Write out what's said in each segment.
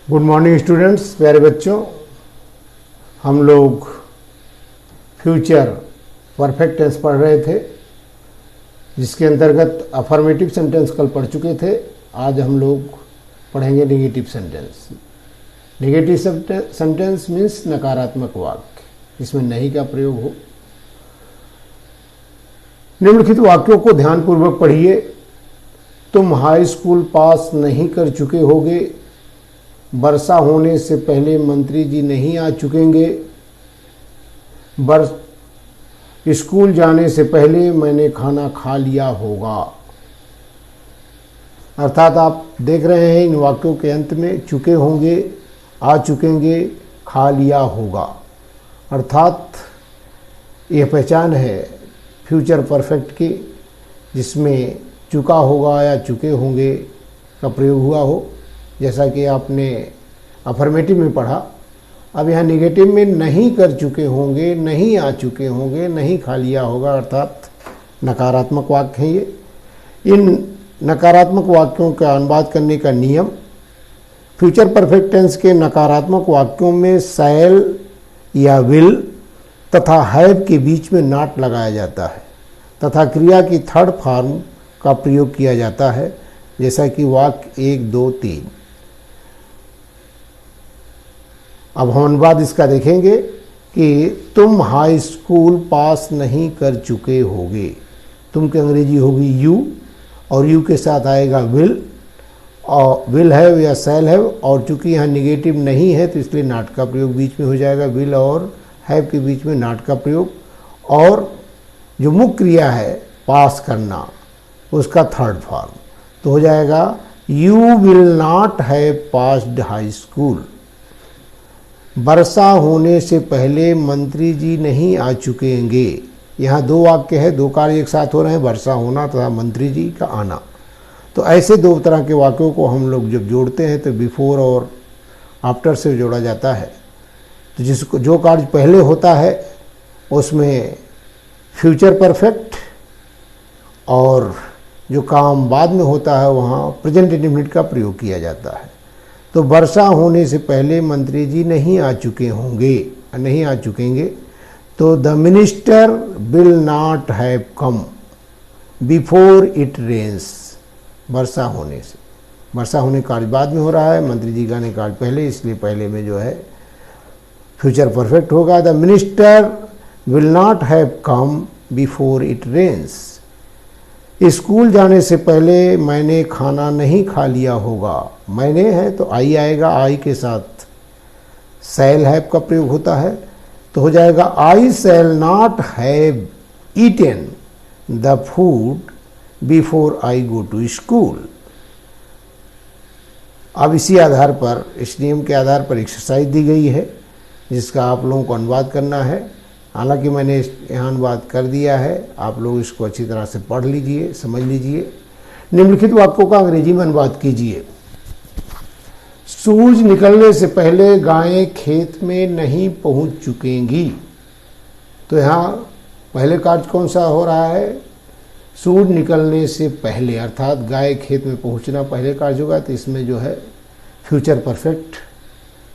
Good morning students, प्यारे बच्चों। हम लोग फ्यूचर परफेक्ट टेंस पढ़ रहे थे, जिसके अंतर्गत अफर्मेटिव सेंटेंस कल पढ़ चुके थे। आज हम लोग पढ़ेंगे negative sentence. Negative sentence means नकारात्मक वाक्य, जिसमें नहीं का प्रयोग हो। निम्नलिखित वाक्यों को ध्यानपूर्वक पढ़िए। तुम हाई स्कूल पास नहीं कर चुके होगे। वर्षा होने से पहले मंत्री जी नहीं आ चुकेंगे। स्कूल जाने से पहले मैंने खाना खा लिया होगा। अर्थात आप देख रहे हैं इन वाक्यों के अंत में चुके होंगे, आ चुकेंगे, खा लिया होगा। अर्थात यह पहचान है फ्यूचर परफेक्ट की, जिसमें चुका होगा या चुके होंगे का प्रयोग हुआ हो, जैसा कि आपने अफर्मेटिव में पढ़ा। अब यहाँ निगेटिव में नहीं कर चुके होंगे, नहीं आ चुके होंगे, नहीं खा लिया होगा, अर्थात नकारात्मक वाक्य हैं ये। इन नकारात्मक वाक्यों का अनुवाद करने का नियम: फ्यूचर परफेक्ट टेंस के नकारात्मक वाक्यों में शैल या विल तथा हैव के बीच में नॉट लगाया जाता है तथा क्रिया की थर्ड फॉर्म का प्रयोग किया जाता है, जैसा कि वाक्य 1, 2, 3। अब हम अनुवाद इसका देखेंगे कि तुम हाई स्कूल पास नहीं कर चुके होगे। तुम की अंग्रेजी होगी यू, और यू के साथ आएगा विल, और विल हैव या शैल हैव, और चूंकि यहाँ निगेटिव नहीं है तो इसलिए नॉट का प्रयोग बीच में हो जाएगा। विल और हैव के बीच में नॉट का प्रयोग, और जो मुख्य क्रिया है पास करना, उसका थर्ड फॉर्म तो हो जाएगा you will not have passed high school. वर्षा होने से पहले मंत्री जी नहीं आ चुकेंगे। यहाँ दो वाक्य है, दो कार्य एक साथ हो रहे हैं, वर्षा होना तथा मंत्री जी का आना। तो ऐसे दो तरह के वाक्यों को हम लोग जब जोड़ते हैं तो बिफोर और आफ्टर से जोड़ा जाता है। तो जिसको जो कार्य पहले होता है उसमें फ्यूचर परफेक्ट, और जो काम बाद में होता है वहाँ प्रेजेंट इंडेफिनिट का प्रयोग किया जाता है। तो वर्षा होने से पहले मंत्री जी नहीं आ चुके होंगे, नहीं आ चुकेंगे, तो the minister will not have come before it rains. वर्षा होने से, वर्षा होने का कार्य बाद में हो रहा है, मंत्री जी का आने का कार्य पहले, इसलिए पहले में जो है फ्यूचर परफेक्ट होगा। The minister will not have come before it rains. School जाने से पहले मैंने खाना नहीं खा लिया होगा। मैंने है तो आई आएगा, आई के साथ शैल हैव का प्रयोग होता है, तो हो जाएगा I shall not have eaten the food before I go to school. अब इसी आधार पर, इस नियम के आधार पर एक्सरसाइज दी गई है, जिसका आप लोगों को अनुवाद करना है। हालांकि मैंने यहाँ अनुवाद कर दिया है, आप लोग इसको अच्छी तरह से पढ़ लीजिए, समझ लीजिए। निम्नलिखित वाक्यों का अंग्रेजी में अनुवाद कीजिए। सूरज निकलने से पहले गायें खेत में नहीं पहुंच चुकेंगी। तो यहाँ पहले कार्य कौन सा हो रहा है? सूरज निकलने से पहले, अर्थात गाय खेत में पहुंचना पहले कार्य होगा, तो इसमें जो है फ्यूचर परफेक्ट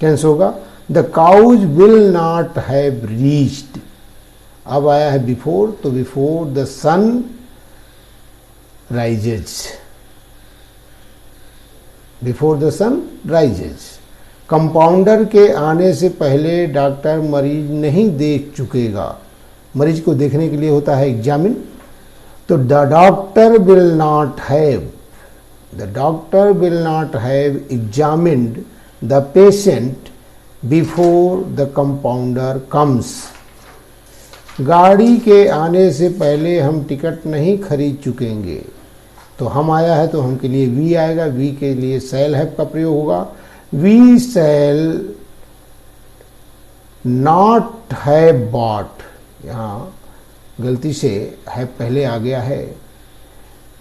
टेंस होगा। The cows will not have reached. अब आया है बिफोर, तो before the sun rises, before the sun rises. Compounder के आने से पहले डॉक्टर मरीज नहीं देख चुकेगा। मरीज को देखने के लिए होता है एग्जामिन, तो the doctor will not have, the doctor will not have examined the patient before the compounder comes. गाड़ी के आने से पहले हम टिकट नहीं खरीद चुकेंगे। तो हम आया है तो हम के लिए वी आएगा, वी के लिए शैल हैव का प्रयोग होगा। We shall not have bought. यहाँ गलती से हैव पहले आ गया है,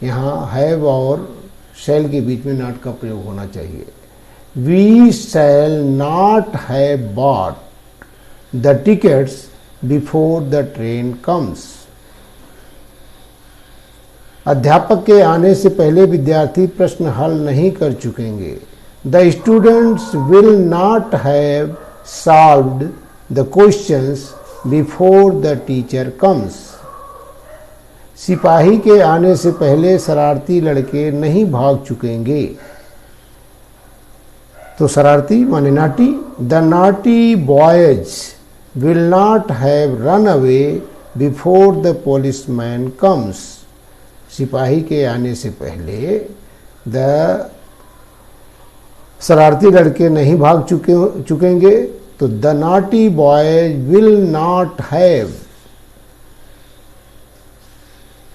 यहाँ हैव और शैल के बीच में नॉट का प्रयोग होना चाहिए। We shall not have bought the tickets before the train comes. अध्यापक के आने से पहले विद्यार्थी प्रश्न हल नहीं कर चुकेंगे। The students will not have solved the questions before the teacher comes. सिपाही के आने से पहले शरारती लड़के नहीं भाग चुकेंगे। तो शरारती माने naughty. The naughty boys will not have run away before the policeman comes. सिपाही के आने से पहले द शरारती लड़के नहीं भाग चुकेंगे। तो the naughty boys will not have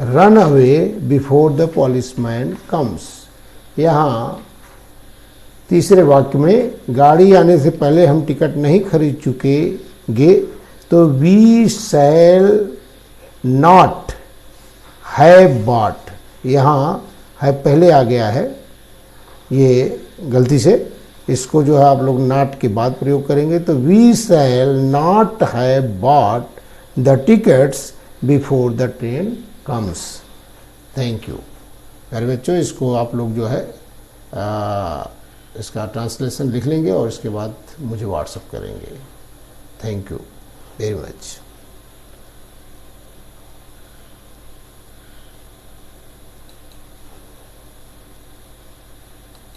run away before the policeman comes. यहाँ तीसरे वाक्य में गाड़ी आने से पहले हम टिकट नहीं खरीद चुकेंगे, तो we shall not have bought. यहाँ है पहले आ गया है, ये गलती से, इसको जो है आप लोग नॉट के बाद प्रयोग करेंगे। तो we shall not have bought the tickets before the train comes. Thank you. प्यारे बच्चों, इसको आप लोग जो है इसका ट्रांसलेशन लिख लेंगे और इसके बाद मुझे व्हाट्सएप करेंगे। Thank you very much.